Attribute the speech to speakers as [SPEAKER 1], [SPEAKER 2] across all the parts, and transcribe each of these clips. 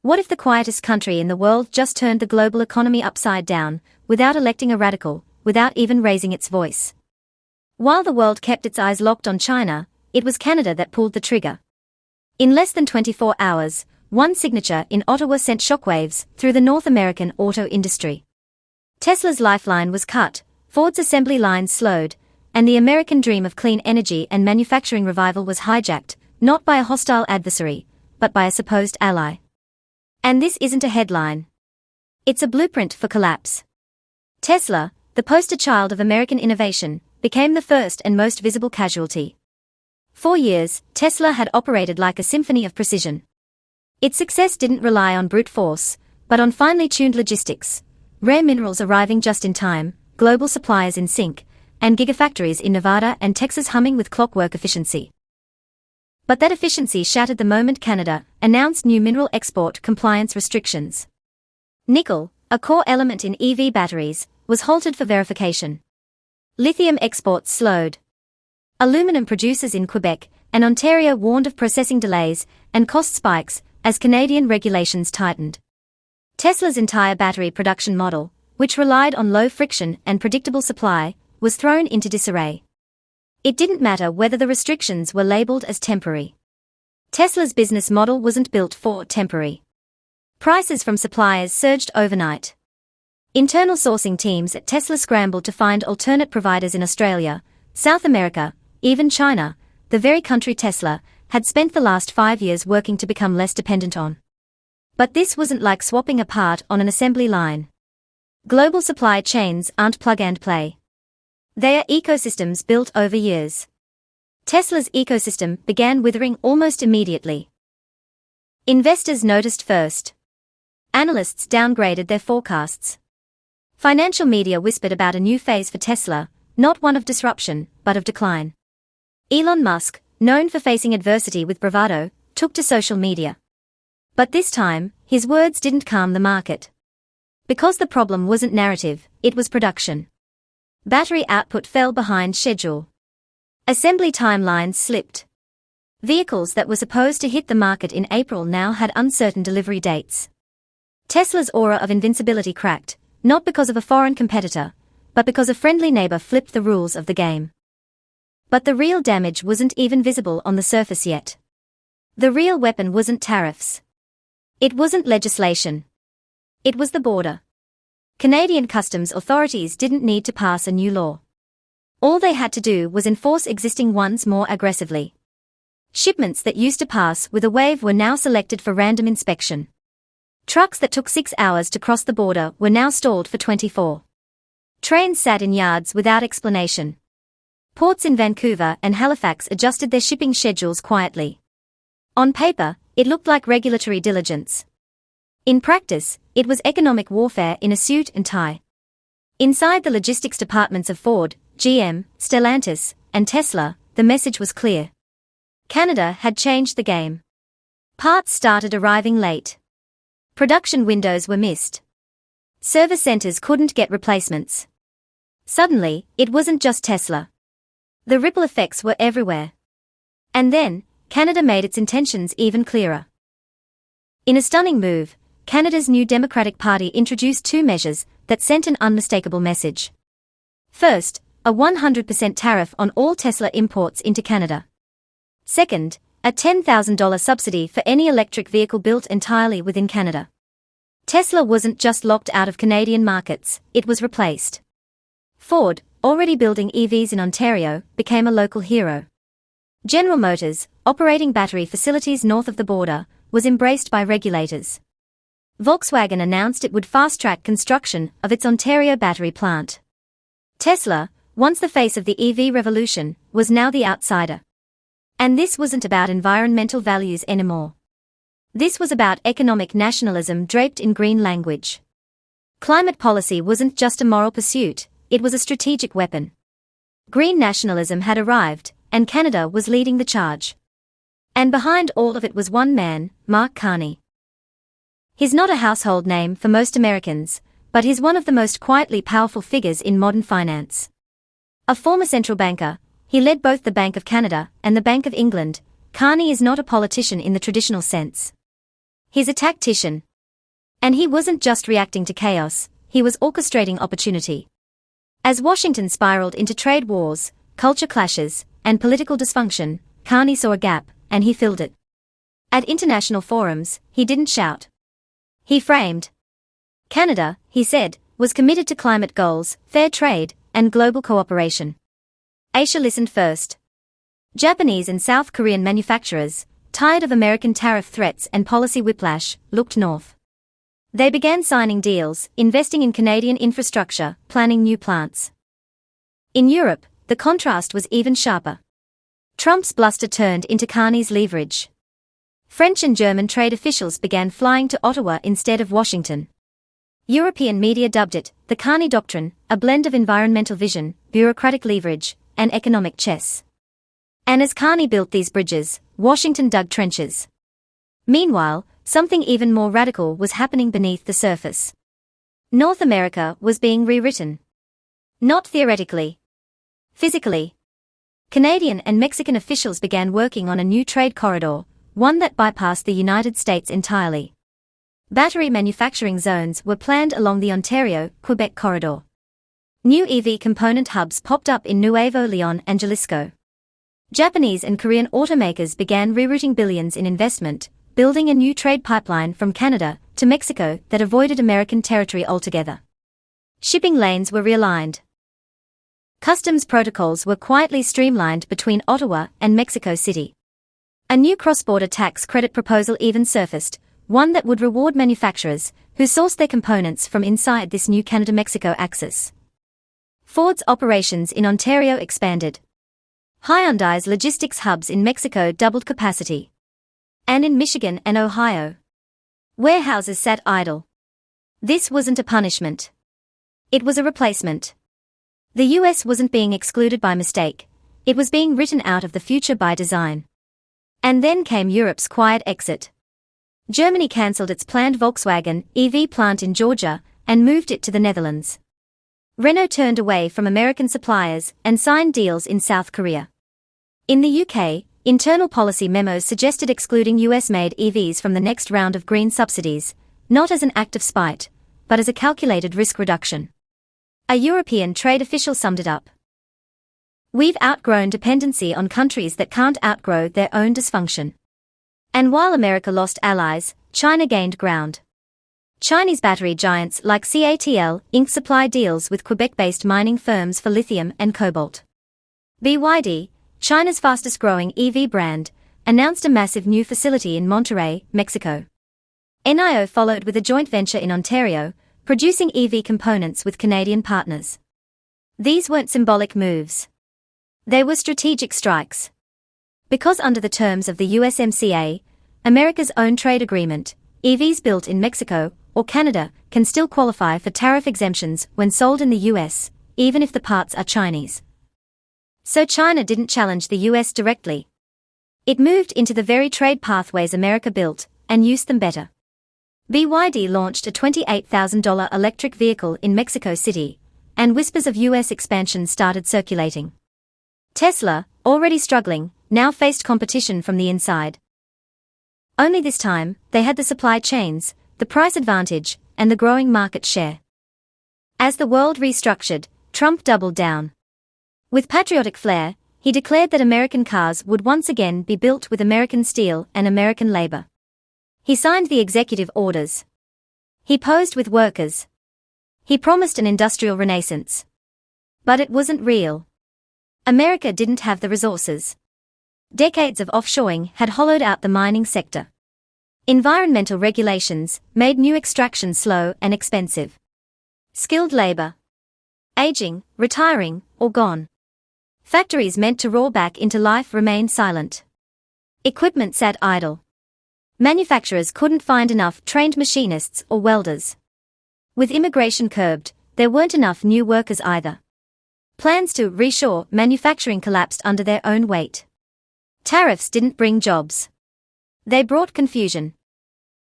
[SPEAKER 1] What if the quietest country in the world just turned the global economy upside down, without electing a radical, without even raising its voice? While the world kept its eyes locked on China, it was Canada that pulled the trigger. In less than 24 hours, one signature in Ottawa sent shockwaves through the North American auto industry. Tesla's lifeline was cut, Ford's assembly lines slowed, and the American dream of clean energy and manufacturing revival was hijacked, not by a hostile adversary, but by a supposed ally. And this isn't a headline. It's a blueprint for collapse. Tesla, the poster child of American innovation, became the first and most visible casualty. For years, Tesla had operated like a symphony of precision. Its success didn't rely on brute force, but on finely tuned logistics, rare minerals arriving just in time, global suppliers in sync, and gigafactories in Nevada and Texas humming with clockwork efficiency. But that efficiency shattered the moment Canada announced new mineral export compliance restrictions. Nickel, a core element in EV batteries, was halted for verification. Lithium exports slowed. Aluminum producers in Quebec and Ontario warned of processing delays and cost spikes as Canadian regulations tightened. Tesla's entire battery production model, which relied on low friction and predictable supply, was thrown into disarray. It didn't matter whether the restrictions were labeled as temporary. Tesla's business model wasn't built for temporary. Prices from suppliers surged overnight. Internal sourcing teams at Tesla scrambled to find alternate providers in Australia, South America, even China, the very country Tesla had spent the last 5 years working to become less dependent on. But this wasn't like swapping a part on an assembly line. Global supply chains aren't plug and play. They are ecosystems built over years. Tesla's ecosystem began withering almost immediately. Investors noticed first. Analysts downgraded their forecasts. Financial media whispered about a new phase for Tesla, not one of disruption, but of decline. Elon Musk, known for facing adversity with bravado, took to social media. But this time, his words didn't calm the market. Because the problem wasn't narrative, it was production. Battery output fell behind schedule. Assembly timelines slipped. Vehicles that were supposed to hit the market in April now had uncertain delivery dates. Tesla's aura of invincibility cracked, not because of a foreign competitor, but because a friendly neighbor flipped the rules of the game. But the real damage wasn't even visible on the surface yet. The real weapon wasn't tariffs. It wasn't legislation. It was the border. Canadian customs authorities didn't need to pass a new law. All they had to do was enforce existing ones more aggressively. Shipments that used to pass with a wave were now selected for random inspection. Trucks that took 6 hours to cross the border were now stalled for 24. Trains sat in yards without explanation. Ports in Vancouver and Halifax adjusted their shipping schedules quietly. On paper, it looked like regulatory diligence. In practice, it was economic warfare in a suit and tie. Inside the logistics departments of Ford, GM, Stellantis, and Tesla, the message was clear. Canada had changed the game. Parts started arriving late. Production windows were missed. Service centers couldn't get replacements. Suddenly, it wasn't just Tesla. The ripple effects were everywhere. And then, Canada made its intentions even clearer. In a stunning move, Canada's new Democratic Party introduced 2 measures that sent an unmistakable message. First, a 100% tariff on all Tesla imports into Canada. Second, a $10,000 subsidy for any electric vehicle built entirely within Canada. Tesla wasn't just locked out of Canadian markets, it was replaced. Ford, already building EVs in Ontario, became a local hero. General Motors, operating battery facilities north of the border, was embraced by regulators. Volkswagen announced it would fast-track construction of its Ontario battery plant. Tesla, once the face of the EV revolution, was now the outsider. And this wasn't about environmental values anymore. This was about economic nationalism draped in green language. Climate policy wasn't just a moral pursuit, it was a strategic weapon. Green nationalism had arrived, and Canada was leading the charge. And behind all of it was one man, Mark Carney. He's not a household name for most Americans, but he's one of the most quietly powerful figures in modern finance. A former central banker, he led both the Bank of Canada and the Bank of England. Carney is not a politician in the traditional sense. He's a tactician. And he wasn't just reacting to chaos, he was orchestrating opportunity. As Washington spiraled into trade wars, culture clashes, and political dysfunction, Carney saw a gap, and he filled it. At international forums, he didn't shout. He framed. Canada, he said, was committed to climate goals, fair trade, and global cooperation. Asia listened first. Japanese and South Korean manufacturers, tired of American tariff threats and policy whiplash, looked north. They began signing deals, investing in Canadian infrastructure, planning new plants. In Europe, the contrast was even sharper. Trump's bluster turned into Carney's leverage. French and German trade officials began flying to Ottawa instead of Washington. European media dubbed it the Carney Doctrine, a blend of environmental vision, bureaucratic leverage, and economic chess. And as Carney built these bridges, Washington dug trenches. Meanwhile, something even more radical was happening beneath the surface. North America was being rewritten. Not theoretically. Physically. Canadian and Mexican officials began working on a new trade corridor, one that bypassed the United States entirely. Battery manufacturing zones were planned along the Ontario-Quebec corridor. New EV component hubs popped up in Nuevo Leon and Jalisco. Japanese and Korean automakers began rerouting billions in investment, building a new trade pipeline from Canada to Mexico that avoided American territory altogether. Shipping lanes were realigned. Customs protocols were quietly streamlined between Ottawa and Mexico City. A new cross-border tax credit proposal even surfaced, one that would reward manufacturers who sourced their components from inside this new Canada-Mexico axis. Ford's operations in Ontario expanded. Hyundai's logistics hubs in Mexico doubled capacity. And in Michigan and Ohio, warehouses sat idle. This wasn't a punishment. It was a replacement. The US wasn't being excluded by mistake, it was being written out of the future by design. And then came Europe's quiet exit. Germany cancelled its planned Volkswagen EV plant in Georgia and moved it to the Netherlands. Renault turned away from American suppliers and signed deals in South Korea. In the UK, internal policy memos suggested excluding US-made EVs from the next round of green subsidies, not as an act of spite, but as a calculated risk reduction. A European trade official summed it up. We've outgrown dependency on countries that can't outgrow their own dysfunction. And while America lost allies, China gained ground. Chinese battery giants like CATL inked supply deals with Quebec-based mining firms for lithium and cobalt. BYD, China's fastest-growing EV brand, announced a massive new facility in Monterrey, Mexico. NIO followed with a joint venture in Ontario, producing EV components with Canadian partners. These weren't symbolic moves. They were strategic strikes. Because under the terms of the USMCA, America's own trade agreement, EVs built in Mexico or Canada can still qualify for tariff exemptions when sold in the US, even if the parts are Chinese. So China didn't challenge the US directly. It moved into the very trade pathways America built, and used them better. BYD launched a $28,000 electric vehicle in Mexico City, and whispers of US expansion started circulating. Tesla, already struggling, now faced competition from the inside. Only this time, they had the supply chains, the price advantage, and the growing market share. As the world restructured, Trump doubled down. With patriotic flair, he declared that American cars would once again be built with American steel and American labor. He signed the executive orders. He posed with workers. He promised an industrial renaissance. But it wasn't real. America didn't have the resources. Decades of offshoring had hollowed out the mining sector. Environmental regulations made new extraction slow and expensive. Skilled labor. Aging, retiring, or gone. Factories meant to roar back into life remained silent. Equipment sat idle. Manufacturers couldn't find enough trained machinists or welders. With immigration curbed, there weren't enough new workers either. Plans to reshore manufacturing collapsed under their own weight. Tariffs didn't bring jobs. They brought confusion.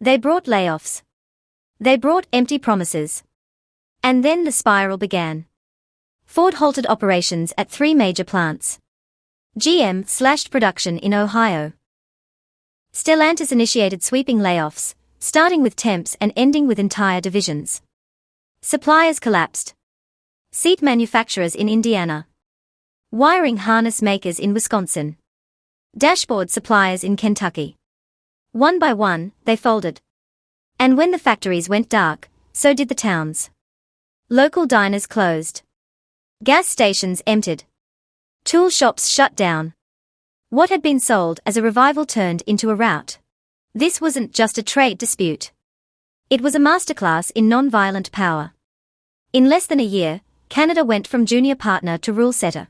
[SPEAKER 1] They brought layoffs. They brought empty promises. And then the spiral began. Ford halted operations at 3 major plants. GM slashed production in Ohio. Stellantis initiated sweeping layoffs, starting with temps and ending with entire divisions. Suppliers collapsed. Seat manufacturers in Indiana. Wiring harness makers in Wisconsin. Dashboard suppliers in Kentucky. One by one, they folded. And when the factories went dark, so did the towns. Local diners closed. Gas stations emptied. Tool shops shut down. What had been sold as a revival turned into a rout. This wasn't just a trade dispute. It was a masterclass in non-violent power. In less than a year, Canada went from junior partner to rule setter.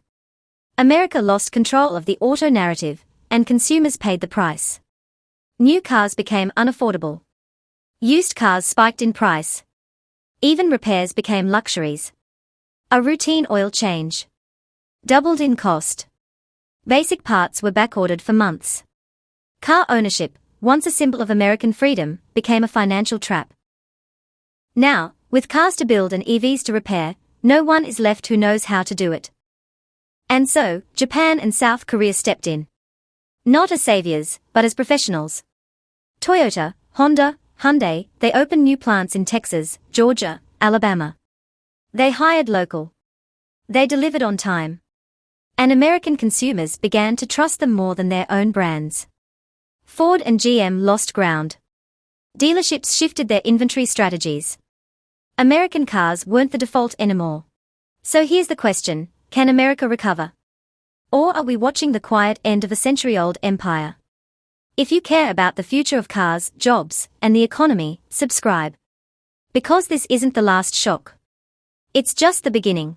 [SPEAKER 1] America lost control of the auto narrative, and consumers paid the price. New cars became unaffordable. Used cars spiked in price. Even repairs became luxuries. A routine oil change doubled in cost. Basic parts were backordered for months. Car ownership, once a symbol of American freedom, became a financial trap. Now, with cars to build and EVs to repair, no one is left who knows how to do it. And so, Japan and South Korea stepped in. Not as saviors, but as professionals. Toyota, Honda, Hyundai, they opened new plants in Texas, Georgia, Alabama. They hired local. They delivered on time. And American consumers began to trust them more than their own brands. Ford and GM lost ground. Dealerships shifted their inventory strategies. American cars weren't the default anymore. So here's the question, can America recover? Or are we watching the quiet end of a century-old empire? If you care about the future of cars, jobs, and the economy, subscribe. Because this isn't the last shock. It's just the beginning.